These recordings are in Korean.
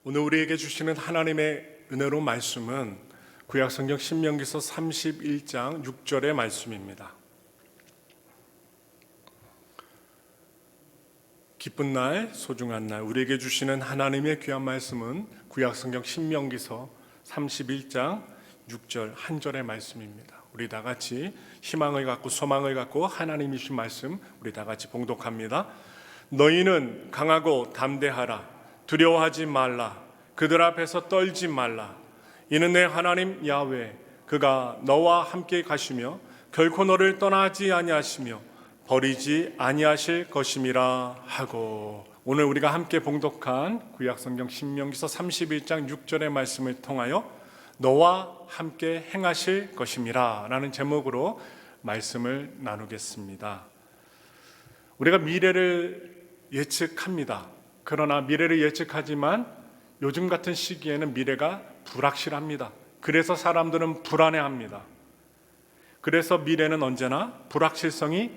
오늘 우리에게 주시는 하나님의 은혜로운 말씀은 구약성경 신명기서 31장 6절의 말씀입니다. 기쁜 날, 소중한 날, 우리에게 주시는 하나님의 귀한 말씀은 구약성경 신명기서 31장 6절 한 절의 말씀입니다. 우리 다 같이 희망을 갖고 소망을 갖고 하나님이 주신 말씀 우리 다 같이 봉독합니다. 너희는 강하고 담대하라. 두려워하지 말라. 그들 앞에서 떨지 말라. 이는 내 하나님 야훼 그가 너와 함께 가시며 결코 너를 떠나지 아니하시며 버리지 아니하실 것임이라 하고, 오늘 우리가 함께 봉독한 구약성경 신명기서 31장 6절의 말씀을 통하여 너와 함께 행하실 것임이라 라는 제목으로 말씀을 나누겠습니다. 우리가 미래를 예측합니다. 그러나 미래를 예측하지만 요즘 같은 시기에는 미래가 불확실합니다. 그래서 사람들은 불안해합니다. 그래서 미래는 언제나 불확실성이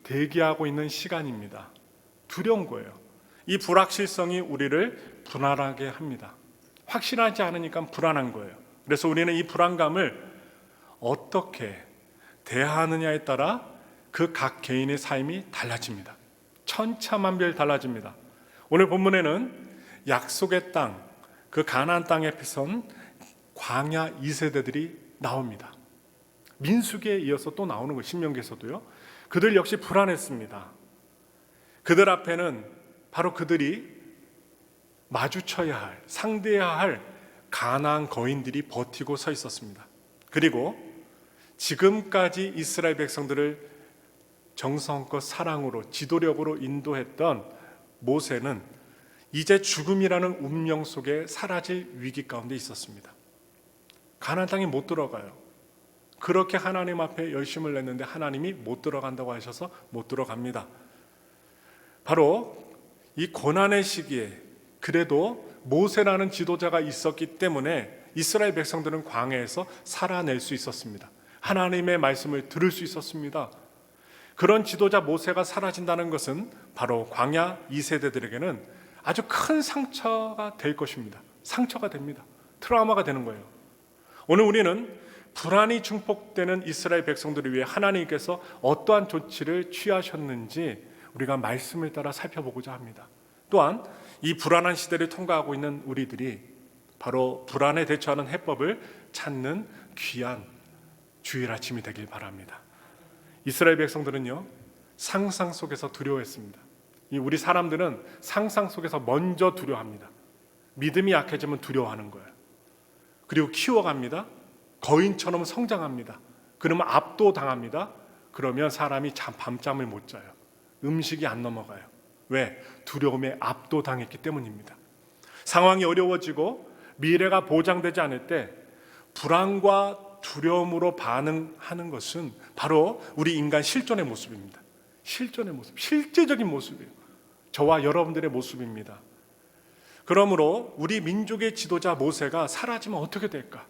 대기하고 있는 시간입니다. 두려운 거예요. 이 불확실성이 우리를 불안하게 합니다. 확실하지 않으니까 불안한 거예요. 그래서 우리는 이 불안감을 어떻게 대하느냐에 따라 그 각 개인의 삶이 달라집니다. 천차만별 달라집니다. 오늘 본문에는 약속의 땅, 그 가나안 땅에 선 광야 2세대들이 나옵니다. 민수기에 이어서 또 나오는 거, 신명기에서도요. 그들 역시 불안했습니다. 그들 앞에는 바로 그들이 마주쳐야 할, 상대해야 할 가나안 거인들이 버티고 서 있었습니다. 그리고 지금까지 이스라엘 백성들을 정성껏 사랑으로 지도력으로 인도했던 모세는 이제 죽음이라는 운명 속에 사라질 위기 가운데 있었습니다. 가나안 땅에 못 들어가요. 그렇게 하나님 앞에 열심을 냈는데 하나님이 못 들어간다고 하셔서 못 들어갑니다. 바로 이 고난의 시기에 그래도 모세라는 지도자가 있었기 때문에 이스라엘 백성들은 광야에서 살아낼 수 있었습니다. 하나님의 말씀을 들을 수 있었습니다. 그런 지도자 모세가 사라진다는 것은 바로 광야 2세대들에게는 아주 큰 상처가 될 것입니다. 상처가 됩니다. 트라우마가 되는 거예요. 오늘 우리는 불안이 증폭되는 이스라엘 백성들을 위해 하나님께서 어떠한 조치를 취하셨는지 우리가 말씀을 따라 살펴보고자 합니다. 또한 이 불안한 시대를 통과하고 있는 우리들이 바로 불안에 대처하는 해법을 찾는 귀한 주일 아침이 되길 바랍니다. 이스라엘 백성들은요, 상상 속에서 두려워했습니다. 우리 사람들은 상상 속에서 먼저 두려워합니다. 믿음이 약해지면 두려워하는 거예요. 그리고 키워갑니다. 거인처럼 성장합니다. 그러면 압도당합니다. 그러면 사람이 밤잠을 못 자요. 음식이 안 넘어가요. 왜? 두려움에 압도당했기 때문입니다. 상황이 어려워지고 미래가 보장되지 않을 때 불안과 두려움으로 반응하는 것은 바로 우리 인간 실존의 모습입니다. 실존의 모습, 실제적인 모습이에요. 저와 여러분들의 모습입니다. 그러므로 우리 민족의 지도자 모세가 사라지면 어떻게 될까?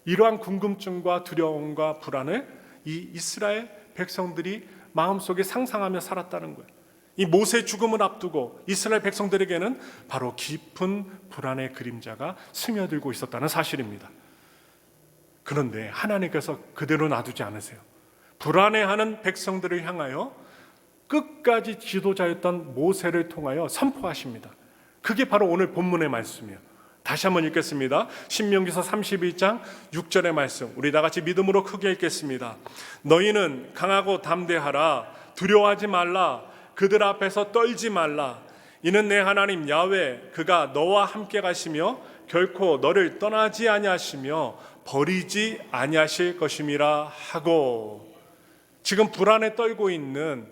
이러한 궁금증과 두려움과 불안을 이 이스라엘 백성들이 마음속에 상상하며 살았다는 거예요. 이 모세의 죽음을 앞두고 이스라엘 백성들에게는 바로 깊은 불안의 그림자가 스며들고 있었다는 사실입니다. 그런데 하나님께서 그대로 놔두지 않으세요. 불안해하는 백성들을 향하여 끝까지 지도자였던 모세를 통하여 선포하십니다. 그게 바로 오늘 본문의 말씀이에요. 다시 한번 읽겠습니다. 신명기서 31장 6절의 말씀, 우리 다 같이 믿음으로 크게 읽겠습니다. 너희는 강하고 담대하라. 두려워하지 말라. 그들 앞에서 떨지 말라. 이는 내 하나님 야훼 그가 너와 함께 가시며 결코 너를 떠나지 아니하시며 버리지 아니하실 것임이라 하고, 지금 불안에 떨고 있는,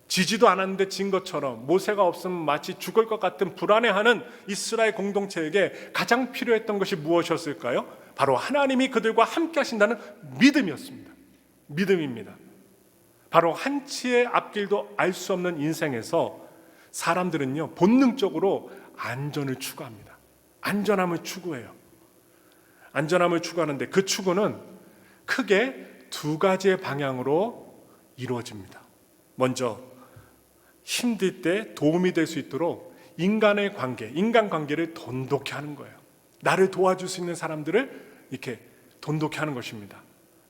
지지도 않았는데 진 것처럼 모세가 없으면 마치 죽을 것 같은 불안해하는 이스라엘 공동체에게 가장 필요했던 것이 무엇이었을까요? 바로 하나님이 그들과 함께 하신다는 믿음이었습니다. 믿음입니다. 바로 한치의 앞길도 알 수 없는 인생에서 사람들은요, 본능적으로 안전을 추구합니다. 안전함을 추구해요. 안전함을 추구하는데 그 추구는 크게 두 가지의 방향으로 이루어집니다. 먼저 힘들 때 도움이 될 수 있도록 인간의 관계, 인간관계를 돈독히 하는 거예요. 나를 도와줄 수 있는 사람들을 이렇게 돈독히 하는 것입니다.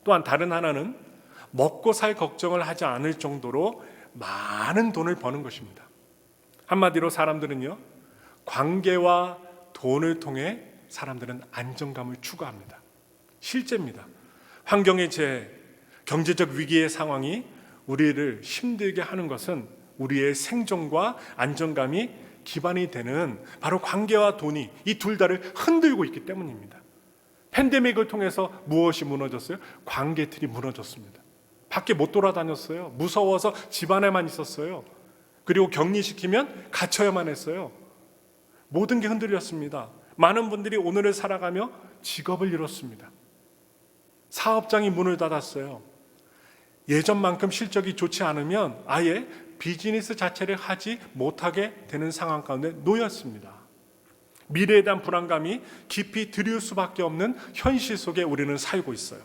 또한 다른 하나는 먹고 살 걱정을 하지 않을 정도로 많은 돈을 버는 것입니다. 한마디로 사람들은요, 관계와 돈을 통해 사람들은 안정감을 추구합니다. 실제입니다. 환경의 재해, 경제적 위기의 상황이 우리를 힘들게 하는 것은 우리의 생존과 안정감이 기반이 되는 바로 관계와 돈이 이 둘 다를 흔들고 있기 때문입니다. 팬데믹을 통해서 무엇이 무너졌어요? 관계 틀이 무너졌습니다. 밖에 못 돌아다녔어요. 무서워서 집 안에만 있었어요. 그리고 격리시키면 갇혀야만 했어요. 모든 게 흔들렸습니다. 많은 분들이 오늘을 살아가며 직업을 잃었습니다. 사업장이 문을 닫았어요. 예전만큼 실적이 좋지 않으면 아예 비즈니스 자체를 하지 못하게 되는 상황 가운데 놓였습니다. 미래에 대한 불안감이 깊이 들일 수밖에 없는 현실 속에 우리는 살고 있어요.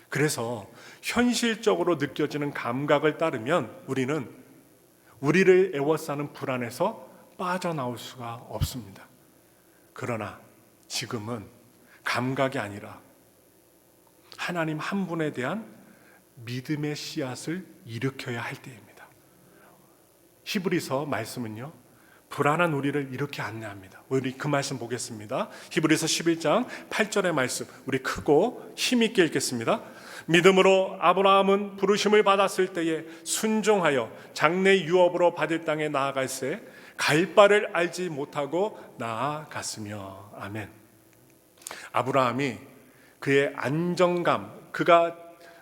그래서 현실적으로 느껴지는 감각을 따르면 우리는 우리를 애워싸는 불안에서 빠져나올 수가 없습니다. 그러나 지금은 감각이 아니라 하나님 한 분에 대한 믿음의 씨앗을 일으켜야 할 때입니다. 히브리서 말씀은요, 불안한 우리를 이렇게 안내합니다. 우리 그 말씀 보겠습니다. 히브리서 11장 8절의 말씀, 우리 크고 힘있게 읽겠습니다. 믿음으로 아브라함은 부르심을 받았을 때에 순종하여 장래 유업으로 받을 땅에 나아갈새 갈 바를 알지 못하고 나아갔으며. 아멘. 아브라함이 그의 안정감, 그가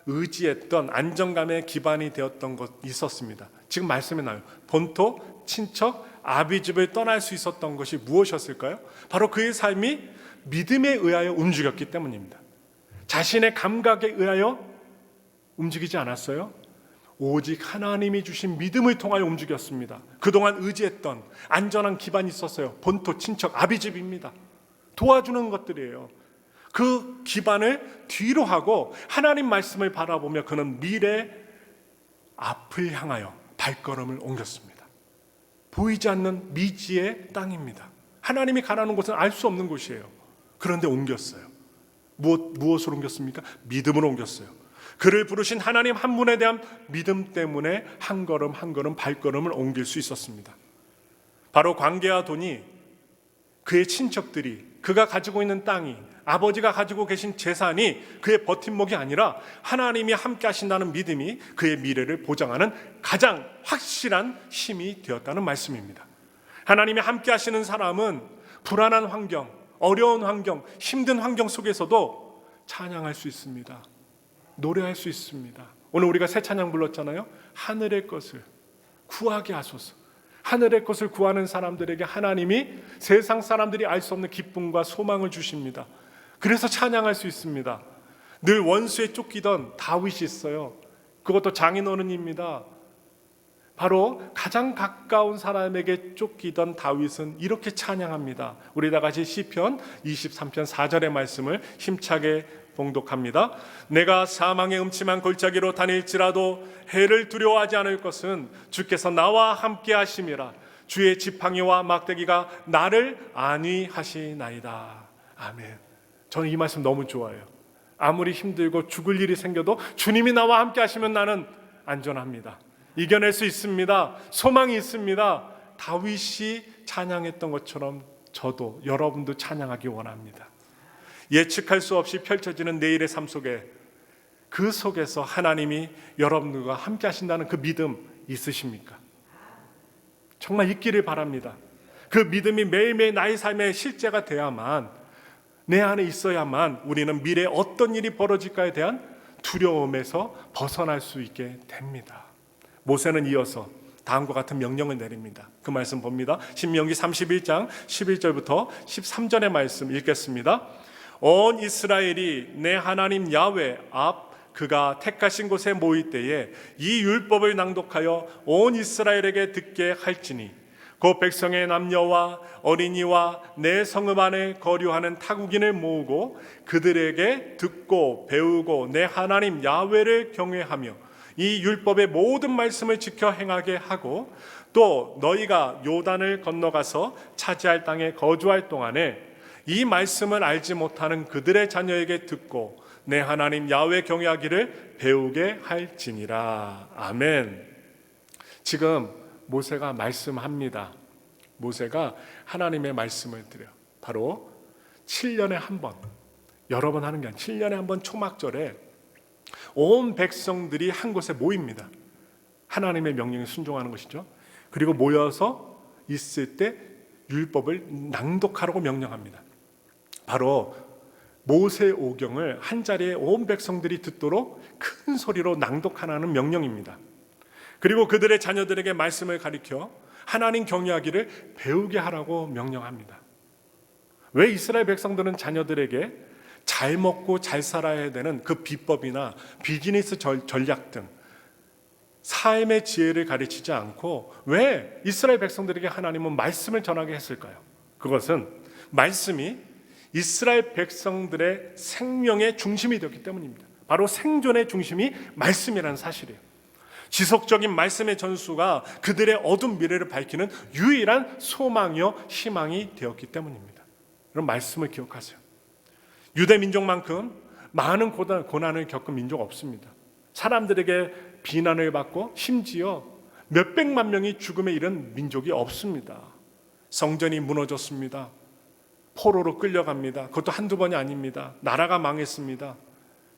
의지했던 안정감의 기반이 되었던 것 있었습니다. 지금 말씀에 나와요. 본토, 친척, 아비집을 떠날 수 있었던 것이 무엇이었을까요? 바로 그의 삶이 믿음에 의하여 움직였기 때문입니다. 자신의 감각에 의하여 움직이지 않았어요. 오직 하나님이 주신 믿음을 통하여 움직였습니다. 그동안 의지했던 안전한 기반이 있었어요. 본토, 친척, 아비집입니다. 도와주는 것들이에요. 그 기반을 뒤로 하고 하나님 말씀을 바라보며 그는 미래 앞을 향하여 발걸음을 옮겼습니다. 보이지 않는 미지의 땅입니다. 하나님이 가라는 곳은 알 수 없는 곳이에요. 그런데 옮겼어요. 무엇으로 옮겼습니까? 믿음으로 옮겼어요. 그를 부르신 하나님 한 분에 대한 믿음 때문에 한 걸음 한 걸음 발걸음을 옮길 수 있었습니다. 바로 관계와 돈이, 그의 친척들이, 그가 가지고 있는 땅이, 아버지가 가지고 계신 재산이 그의 버팀목이 아니라 하나님이 함께 하신다는 믿음이 그의 미래를 보장하는 가장 확실한 힘이 되었다는 말씀입니다. 하나님이 함께 하시는 사람은 불안한 환경, 어려운 환경, 힘든 환경 속에서도 찬양할 수 있습니다. 노래할 수 있습니다. 오늘 우리가 새 찬양 불렀잖아요. 하늘의 것을 구하게 하소서. 하늘의 것을 구하는 사람들에게 하나님이 세상 사람들이 알 수 없는 기쁨과 소망을 주십니다. 그래서 찬양할 수 있습니다. 늘 원수에 쫓기던 다윗이 있어요. 그것도 장인어른입니다. 바로 가장 가까운 사람에게 쫓기던 다윗은 이렇게 찬양합니다. 우리 다 같이 시편 23편 4절의 말씀을 힘차게 봉독합니다. 내가 사망의 음침한 골짜기로 다닐지라도 해를 두려워하지 않을 것은 주께서 나와 함께 하심이라. 주의 지팡이와 막대기가 나를 안위하시나이다. 아멘. 저는 이 말씀 너무 좋아해요. 아무리 힘들고 죽을 일이 생겨도 주님이 나와 함께 하시면 나는 안전합니다. 이겨낼 수 있습니다. 소망이 있습니다. 다윗이 찬양했던 것처럼 저도, 여러분도 찬양하기 원합니다. 예측할 수 없이 펼쳐지는 내일의 삶 속에, 그 속에서 하나님이 여러분들과 함께 하신다는 그 믿음 있으십니까? 정말 있기를 바랍니다. 그 믿음이 매일매일 나의 삶의 실제가 돼야만, 내 안에 있어야만 우리는 미래에 어떤 일이 벌어질까에 대한 두려움에서 벗어날 수 있게 됩니다. 모세는 이어서 다음과 같은 명령을 내립니다. 그 말씀 봅니다. 신명기 31장 11절부터 13절의 말씀 읽겠습니다. 온 이스라엘이 내 하나님 야훼 앞 그가 택하신 곳에 모일 때에 이 율법을 낭독하여 온 이스라엘에게 듣게 할지니 그 백성의 남녀와 어린이와 내 성읍 안에 거류하는 타국인을 모으고 그들에게 듣고 배우고 내 하나님 야훼를 경외하며 이 율법의 모든 말씀을 지켜 행하게 하고 또 너희가 요단을 건너가서 차지할 땅에 거주할 동안에 이 말씀을 알지 못하는 그들의 자녀에게 듣고 내 하나님 야훼 경외하기를 배우게 할지니라. 아멘. 지금 모세가 말씀합니다. 모세가 하나님의 말씀을 드려요. 바로 7년에 한 번, 여러 번 하는 게 아니라 7년에 한 번 초막절에 온 백성들이 한 곳에 모입니다. 하나님의 명령에 순종하는 것이죠. 그리고 모여서 있을 때 율법을 낭독하라고 명령합니다. 바로 모세오경을 한자리에 온 백성들이 듣도록 큰 소리로 낭독하라는 명령입니다. 그리고 그들의 자녀들에게 말씀을 가르쳐 하나님 경외하기를 배우게 하라고 명령합니다. 왜 이스라엘 백성들은 자녀들에게 잘 먹고 잘 살아야 되는 그 비법이나 비즈니스 전략 등 삶의 지혜를 가르치지 않고 왜 이스라엘 백성들에게 하나님은 말씀을 전하게 했을까요? 그것은 말씀이 이스라엘 백성들의 생명의 중심이 되었기 때문입니다. 바로 생존의 중심이 말씀이라는 사실이에요. 지속적인 말씀의 전수가 그들의 어두운 미래를 밝히는 유일한 소망이요 희망이 되었기 때문입니다. 그런 말씀을 기억하세요. 유대 민족만큼 많은 고난을 겪은 민족 없습니다. 사람들에게 비난을 받고 심지어 몇백만 명이 죽음에 이른 민족이 없습니다. 성전이 무너졌습니다. 포로로 끌려갑니다. 그것도 한두 번이 아닙니다. 나라가 망했습니다.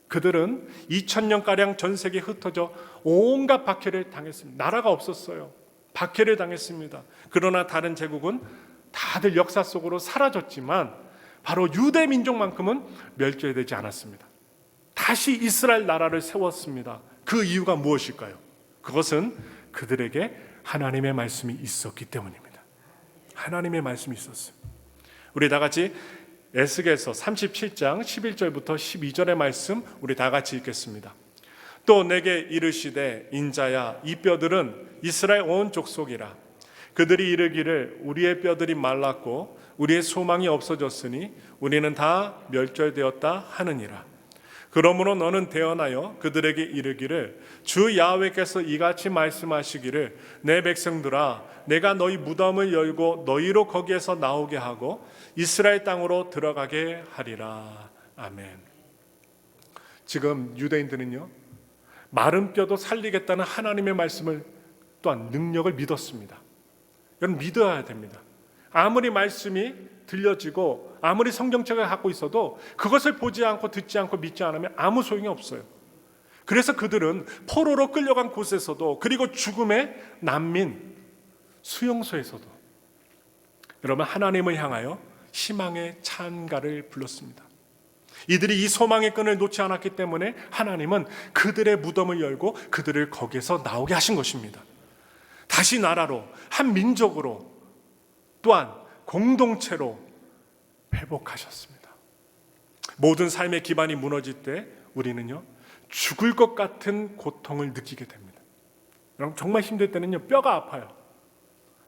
그들은 2000년가량 전 세계에 흩어져 온갖 박해를 당했습니다. 나라가 없었어요. 박해를 당했습니다. 그러나 다른 제국은 다들 역사 속으로 사라졌지만 바로 유대 민족만큼은 멸절되지 않았습니다. 다시 이스라엘 나라를 세웠습니다. 그 이유가 무엇일까요? 그것은 그들에게 하나님의 말씀이 있었기 때문입니다. 하나님의 말씀이 있었어요. 우리 다 같이 에스겔서 37장 11절부터 12절의 말씀 우리 다 같이 읽겠습니다. 또 내게 이르시되 인자야 이 뼈들은 이스라엘 온 족속이라. 그들이 이르기를 우리의 뼈들이 말랐고 우리의 소망이 없어졌으니 우리는 다 멸절되었다 하느니라. 그러므로 너는 대언하여 그들에게 이르기를 주 야훼께서 이같이 말씀하시기를 내 백성들아 내가 너희 무덤을 열고 너희로 거기에서 나오게 하고 이스라엘 땅으로 들어가게 하리라. 아멘. 지금 유대인들은요 마른 뼈도 살리겠다는 하나님의 말씀을 또한 능력을 믿었습니다. 여러분 믿어야 됩니다. 아무리 말씀이 들려지고 아무리 성경책을 갖고 있어도 그것을 보지 않고 듣지 않고 믿지 않으면 아무 소용이 없어요. 그래서 그들은 포로로 끌려간 곳에서도 그리고 죽음의 난민 수용소에서도 여러분 하나님을 향하여 희망의 찬가를 불렀습니다. 이들이 이 소망의 끈을 놓지 않았기 때문에 하나님은 그들의 무덤을 열고 그들을 거기에서 나오게 하신 것입니다. 다시 나라로 한 민족으로 또한 공동체로 회복하셨습니다. 모든 삶의 기반이 무너질 때 우리는요 죽을 것 같은 고통을 느끼게 됩니다. 여러분 정말 힘들 때는요 뼈가 아파요.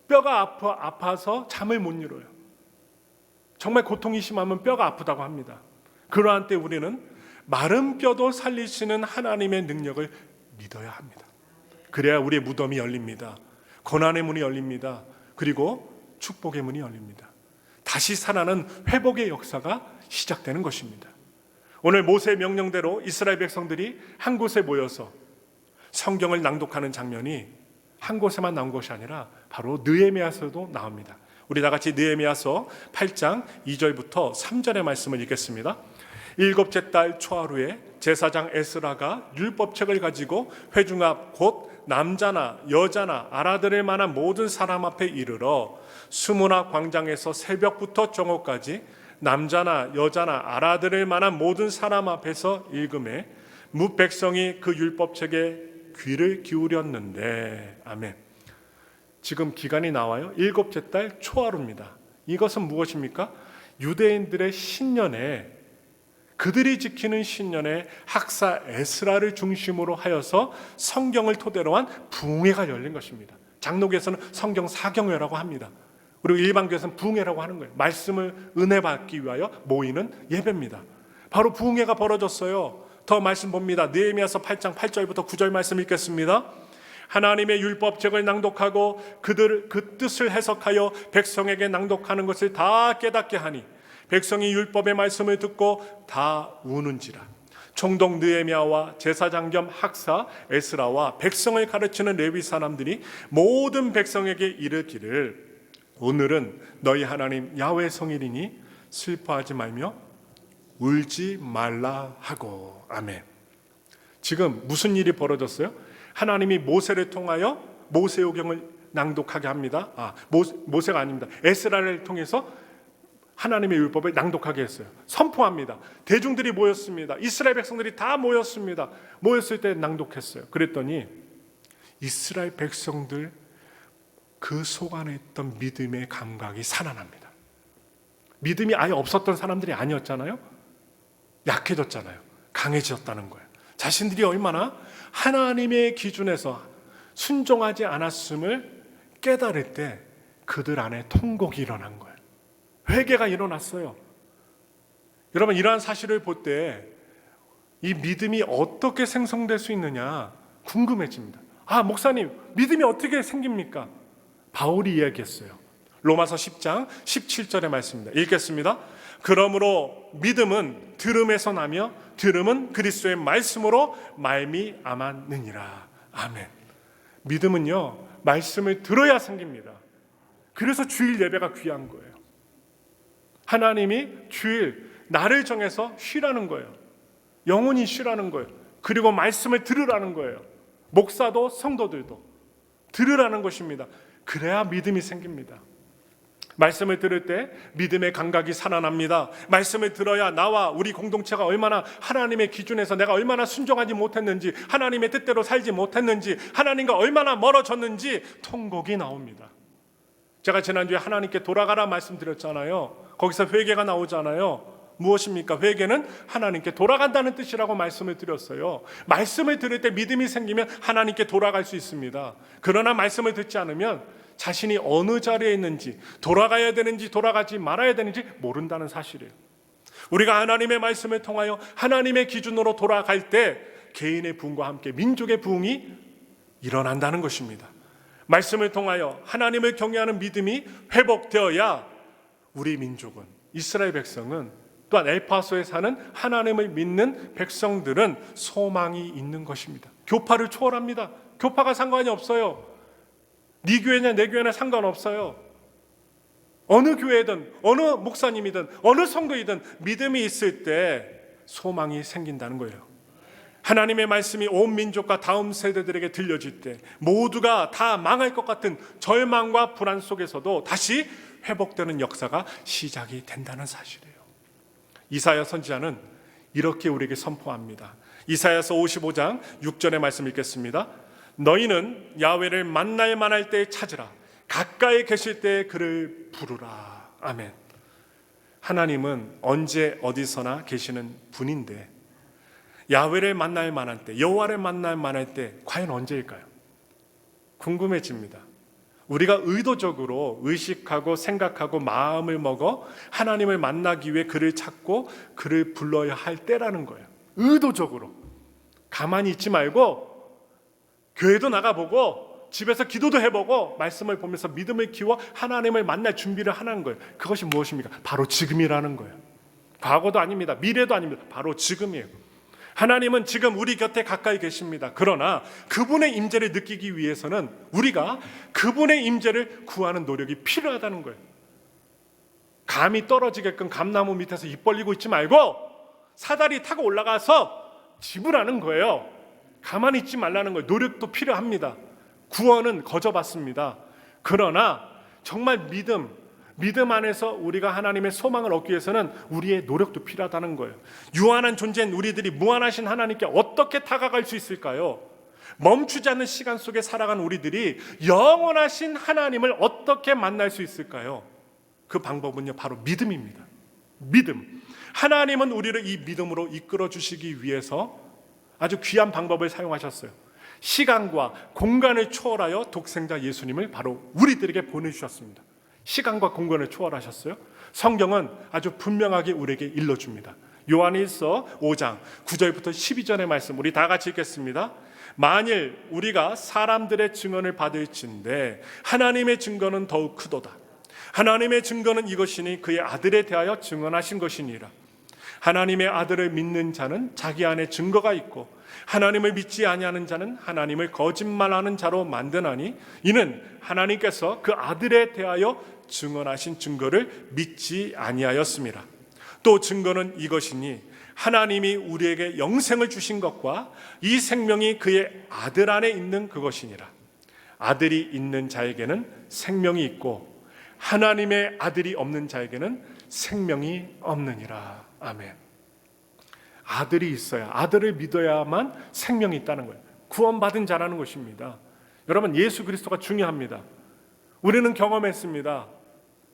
뼈가 아파서 잠을 못 이뤄요. 정말 고통이 심하면 뼈가 아프다고 합니다. 그러한 때 우리는 마른 뼈도 살리시는 하나님의 능력을 믿어야 합니다. 그래야 우리의 무덤이 열립니다. 고난의 문이 열립니다. 그리고 축복의 문이 열립니다. 다시 살아나는 회복의 역사가 시작되는 것입니다. 오늘 모세의 명령대로 이스라엘 백성들이 한 곳에 모여서 성경을 낭독하는 장면이 한 곳에만 나온 것이 아니라 바로 느헤미야서도 나옵니다. 우리 다 같이 느헤미야서 8장 2절부터 3절의 말씀을 읽겠습니다. 일곱째 달 초하루에 제사장 에스라가 율법책을 가지고 회중 앞 곧 남자나 여자나 알아들을 만한 모든 사람 앞에 이르러 수문화 광장에서 새벽부터 정오까지 남자나 여자나 알아들을 만한 모든 사람 앞에서 읽음에 뭇 백성이 그 율법책에 귀를 기울였는데. 아멘. 지금 기간이 나와요. 일곱째 달 초하루입니다. 이것은 무엇입니까? 유대인들의 신년에 그들이 지키는 신년에 학사 에스라를 중심으로 하여서 성경을 토대로 한 부흥회가 열린 것입니다. 장로교에서는 성경 사경회라고 합니다. 그리고 일반교에서는 부흥회라고 하는 거예요. 말씀을 은혜 받기 위하여 모이는 예배입니다. 바로 부흥회가 벌어졌어요. 더 말씀 봅니다. 느헤미야서 8장 8절부터 9절 말씀 읽겠습니다. 하나님의 율법책을 낭독하고 그 뜻을 해석하여 백성에게 낭독하는 것을 다 깨닫게 하니 백성이 율법의 말씀을 듣고 다 우는지라. 총독 느헤미야와 제사장 겸 학사 에스라와 백성을 가르치는 레위 사람들이 모든 백성에게 이르기를 오늘은 너희 하나님 야훼 성일이니 슬퍼하지 말며 울지 말라 하고. 아멘. 지금 무슨 일이 벌어졌어요? 하나님이 모세를 통하여 모세오경을 낭독하게 합니다. 모세가 아닙니다. 에스라를 통해서 하나님의 율법을 낭독하게 했어요. 선포합니다. 대중들이 모였습니다. 이스라엘 백성들이 다 모였습니다. 모였을 때 낭독했어요. 그랬더니 이스라엘 백성들 그 속 안에 있던 믿음의 감각이 살아납니다. 믿음이 아예 없었던 사람들이 아니었잖아요. 약해졌잖아요. 강해졌다는 거예요. 자신들이 얼마나 하나님의 기준에서 순종하지 않았음을 깨달을 때 그들 안에 통곡이 일어난 거예요. 회개가 일어났어요. 여러분, 이러한 사실을 볼 때 이 믿음이 어떻게 생성될 수 있느냐 궁금해집니다. 목사님, 믿음이 어떻게 생깁니까? 바울이 이야기했어요. 로마서 10장 17절의 말씀입니다. 읽겠습니다. 그러므로 믿음은 들음에서 나며 들음은 그리스도의 말씀으로 말미암았느니라. 아멘. 믿음은요, 말씀을 들어야 생깁니다. 그래서 주일 예배가 귀한 거예요. 하나님이 주일 날을 정해서 쉬라는 거예요. 영원히 쉬라는 거예요. 그리고 말씀을 들으라는 거예요. 목사도 성도들도 들으라는 것입니다. 그래야 믿음이 생깁니다. 말씀을 들을 때 믿음의 감각이 살아납니다. 말씀을 들어야 나와 우리 공동체가 얼마나 하나님의 기준에서 내가 얼마나 순종하지 못했는지, 하나님의 뜻대로 살지 못했는지, 하나님과 얼마나 멀어졌는지 통곡이 나옵니다. 제가 지난주에 하나님께 돌아가라 말씀드렸잖아요. 거기서 회개가 나오잖아요. 무엇입니까? 회개는 하나님께 돌아간다는 뜻이라고 말씀을 드렸어요. 말씀을 들을 때 믿음이 생기면 하나님께 돌아갈 수 있습니다. 그러나 말씀을 듣지 않으면 자신이 어느 자리에 있는지, 돌아가야 되는지 돌아가지 말아야 되는지 모른다는 사실이에요. 우리가 하나님의 말씀을 통하여 하나님의 기준으로 돌아갈 때 개인의 부흥과 함께 민족의 부흥이 일어난다는 것입니다. 말씀을 통하여 하나님을 경외하는 믿음이 회복되어야 우리 민족은, 이스라엘 백성은, 또한 엘파소에 사는 하나님을 믿는 백성들은 소망이 있는 것입니다. 교파를 초월합니다. 교파가 상관이 없어요. 네 교회냐 내 교회냐 상관없어요. 어느 교회든 어느 목사님이든 어느 성도이든 믿음이 있을 때 소망이 생긴다는 거예요. 하나님의 말씀이 온 민족과 다음 세대들에게 들려질 때 모두가 다 망할 것 같은 절망과 불안 속에서도 다시 회복되는 역사가 시작이 된다는 사실이에요. 이사야 선지자는 이렇게 우리에게 선포합니다. 이사야서 55장 6절의 말씀 읽겠습니다. 너희는 야훼를 만날 만할 때 찾으라. 가까이 계실 때 그를 부르라. 아멘. 하나님은 언제 어디서나 계시는 분인데 야훼를 만날 만할 때, 여호와를 만날 만할 때 과연 언제일까요? 궁금해집니다. 우리가 의도적으로 의식하고 생각하고 마음을 먹어 하나님을 만나기 위해 그를 찾고 그를 불러야 할 때라는 거예요. 의도적으로. 가만히 있지 말고 교회도 나가보고 집에서 기도도 해보고 말씀을 보면서 믿음을 키워 하나님을 만날 준비를 하는 거예요. 그것이 무엇입니까? 바로 지금이라는 거예요. 과거도 아닙니다. 미래도 아닙니다. 바로 지금이에요. 하나님은 지금 우리 곁에 가까이 계십니다. 그러나 그분의 임재를 느끼기 위해서는 우리가 그분의 임재를 구하는 노력이 필요하다는 거예요. 감이 떨어지게끔 감나무 밑에서 입 벌리고 있지 말고 사다리 타고 올라가서 지불하는 거예요. 가만히 있지 말라는 거예요. 노력도 필요합니다. 구원은 거저받습니다. 그러나 정말 믿음 안에서 우리가 하나님의 소망을 얻기 위해서는 우리의 노력도 필요하다는 거예요. 유한한 존재인 우리들이 무한하신 하나님께 어떻게 다가갈 수 있을까요? 멈추지 않는 시간 속에 살아간 우리들이 영원하신 하나님을 어떻게 만날 수 있을까요? 그 방법은요, 바로 믿음입니다. 믿음. 하나님은 우리를 이 믿음으로 이끌어 주시기 위해서 아주 귀한 방법을 사용하셨어요. 시간과 공간을 초월하여 독생자 예수님을 바로 우리들에게 보내주셨습니다. 시간과 공간을 초월하셨어요. 성경은 아주 분명하게 우리에게 일러줍니다. 요한일서 5장 9절부터 12절의 말씀 우리 다 같이 읽겠습니다. 만일 우리가 사람들의 증언을 받을진대 하나님의 증거는 더욱 크도다. 하나님의 증거는 이것이니 그의 아들에 대하여 증언하신 것이니라. 하나님의 아들을 믿는 자는 자기 안에 증거가 있고 하나님을 믿지 아니하는 자는 하나님을 거짓말하는 자로 만드나니 이는 하나님께서 그 아들에 대하여 증언하신 증거를 믿지 아니하였습니다. 또 증거는 이것이니 하나님이 우리에게 영생을 주신 것과 이 생명이 그의 아들 안에 있는 그것이니라. 아들이 있는 자에게는 생명이 있고 하나님의 아들이 없는 자에게는 생명이 없느니라. 아멘. 아들이 있어야, 아들을 믿어야만 생명이 있다는 거예요. 구원받은 자라는 것입니다. 여러분, 예수 그리스도가 중요합니다. 우리는 경험했습니다.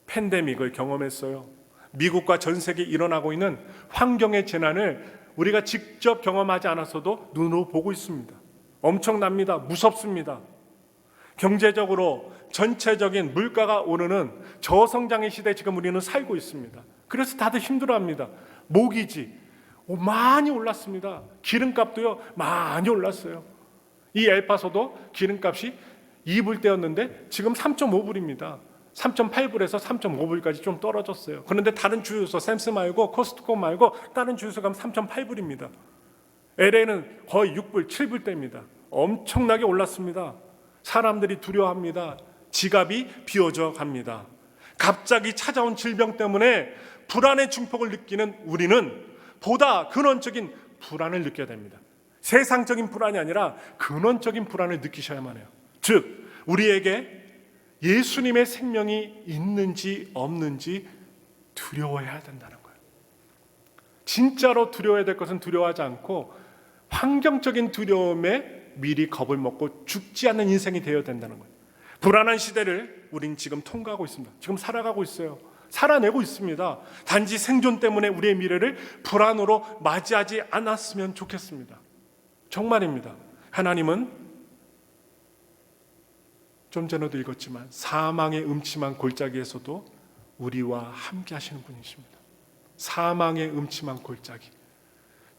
팬데믹을 경험했어요. 미국과 전 세계에 일어나고 있는 환경의 재난을 우리가 직접 경험하지 않았어도 눈으로 보고 있습니다. 엄청납니다. 무섭습니다. 경제적으로 전체적인 물가가 오르는 저성장의 시대에 지금 우리는 살고 있습니다. 그래서 다들 힘들어합니다. 모기지 많이 올랐습니다. 기름값도요 많이 올랐어요. 이 엘파소도 기름값이 2불대였는데 지금 3.5불입니다. 3.8불에서 3.5불까지 좀 떨어졌어요. 그런데 다른 주유소, 샘스 말고 코스트코 말고 다른 주유소 가면 3.8불입니다. LA는 거의 6불, 7불대입니다. 엄청나게 올랐습니다. 사람들이 두려워합니다. 지갑이 비워져 갑니다. 갑자기 찾아온 질병 때문에 불안의 중폭을 느끼는 우리는 보다 근원적인 불안을 느껴야 됩니다. 세상적인 불안이 아니라 근원적인 불안을 느끼셔야만 해요. 즉 우리에게 예수님의 생명이 있는지 없는지 두려워해야 된다는 거예요. 진짜로 두려워해야 될 것은 두려워하지 않고 환경적인 두려움에 미리 겁을 먹고 죽지 않는 인생이 되어야 된다는 거예요. 불안한 시대를 우린 지금 통과하고 있습니다. 지금 살아가고 있어요. 살아내고 있습니다. 단지 생존 때문에 우리의 미래를 불안으로 맞이하지 않았으면 좋겠습니다. 정말입니다. 하나님은 좀 전에도 읽었지만 사망의 음침한 골짜기에서도 우리와 함께 하시는 분이십니다. 사망의 음침한 골짜기,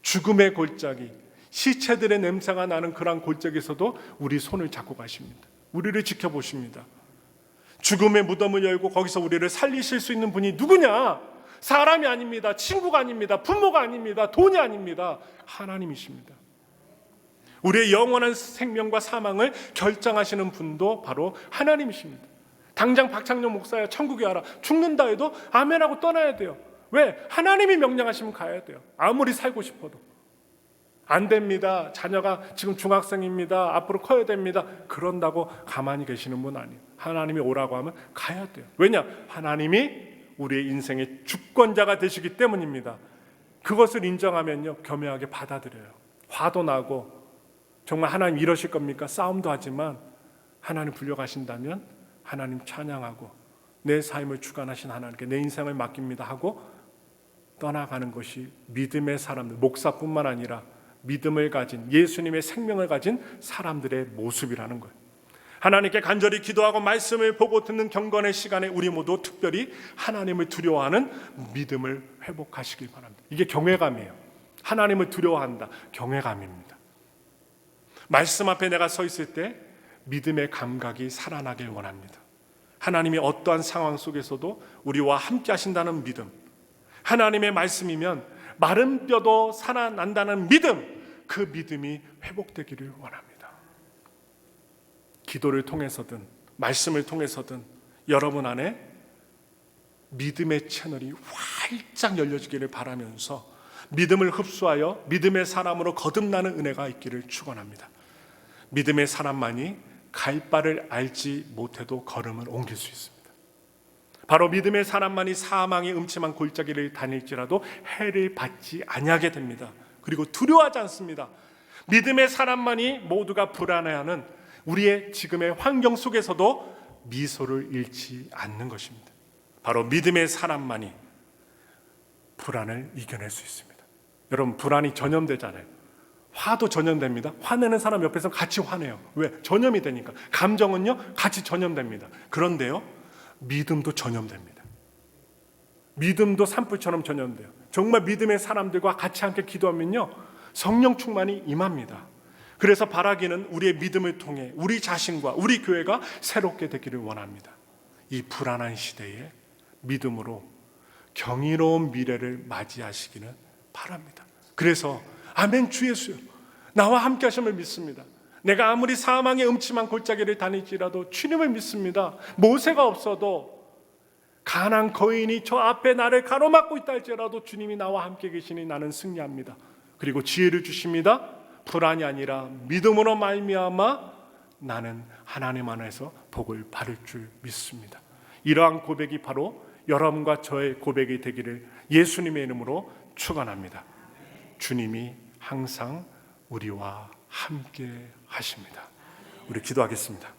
죽음의 골짜기, 시체들의 냄새가 나는 그런 골짜기에서도 우리 손을 잡고 가십니다. 우리를 지켜보십니다. 죽음의 무덤을 열고 거기서 우리를 살리실 수 있는 분이 누구냐? 사람이 아닙니다. 친구가 아닙니다. 부모가 아닙니다. 돈이 아닙니다. 하나님이십니다. 우리의 영원한 생명과 사망을 결정하시는 분도 바로 하나님이십니다. 당장 박창룡 목사야 천국에 와라. 죽는다 해도 아멘하고 떠나야 돼요. 왜? 하나님이 명령하시면 가야 돼요. 아무리 살고 싶어도. 안 됩니다. 자녀가 지금 중학생입니다. 앞으로 커야 됩니다. 그런다고 가만히 계시는 분 아니에요. 하나님이 오라고 하면 가야 돼요. 왜냐? 하나님이 우리의 인생의 주권자가 되시기 때문입니다. 그것을 인정하면요 겸허하게 받아들여요. 화도 나고 정말 하나님 이러실 겁니까? 싸움도 하지만 하나님 불려가신다면 하나님 찬양하고 내 삶을 주관하신 하나님께 내 인생을 맡깁니다 하고 떠나가는 것이 믿음의 사람들, 목사뿐만 아니라 믿음을 가진 예수님의 생명을 가진 사람들의 모습이라는 거예요. 하나님께 간절히 기도하고 말씀을 보고 듣는 경건의 시간에 우리 모두 특별히 하나님을 두려워하는 믿음을 회복하시길 바랍니다. 이게 경외감이에요. 하나님을 두려워한다. 경외감입니다. 말씀 앞에 내가 서 있을 때 믿음의 감각이 살아나길 원합니다. 하나님이 어떠한 상황 속에서도 우리와 함께 하신다는 믿음, 하나님의 말씀이면 마른 뼈도 살아난다는 믿음, 그 믿음이 회복되기를 원합니다. 기도를 통해서든 말씀을 통해서든 여러분 안에 믿음의 채널이 활짝 열려지기를 바라면서 믿음을 흡수하여 믿음의 사람으로 거듭나는 은혜가 있기를 축원합니다. 믿음의 사람만이 갈 바를 알지 못해도 걸음을 옮길 수 있습니다. 바로 믿음의 사람만이 사망의 음침한 골짜기를 다닐지라도 해를 받지 아니하게 됩니다. 그리고 두려워하지 않습니다. 믿음의 사람만이 모두가 불안해하는 우리의 지금의 환경 속에서도 미소를 잃지 않는 것입니다. 바로 믿음의 사람만이 불안을 이겨낼 수 있습니다. 여러분, 불안이 전염되잖아요. 화도 전염됩니다. 화내는 사람 옆에서 같이 화내요. 왜? 전염이 되니까. 감정은요 같이 전염됩니다. 그런데요 믿음도 전염됩니다. 믿음도 산불처럼 전염돼요. 정말 믿음의 사람들과 같이 함께 기도하면요 성령 충만이 임합니다. 그래서 바라기는 우리의 믿음을 통해 우리 자신과 우리 교회가 새롭게 되기를 원합니다. 이 불안한 시대에 믿음으로 경이로운 미래를 맞이하시기는 바랍니다. 그래서 아멘 주 예수요, 나와 함께 하심을 믿습니다. 내가 아무리 사망의 음침한 골짜기를 다닐지라도 주님을 믿습니다. 모세가 없어도 가난 거인이 저 앞에 나를 가로막고 있다 할지라도 주님이 나와 함께 계시니 나는 승리합니다. 그리고 지혜를 주십니다. 불안이 아니라 믿음으로 말미암아 나는 하나님 안에서 복을 받을 줄 믿습니다. 이러한 고백이 바로 여러분과 저의 고백이 되기를 예수님의 이름으로 축원합니다. 주님이 항상 우리와 함께 하십니다. 우리 기도하겠습니다.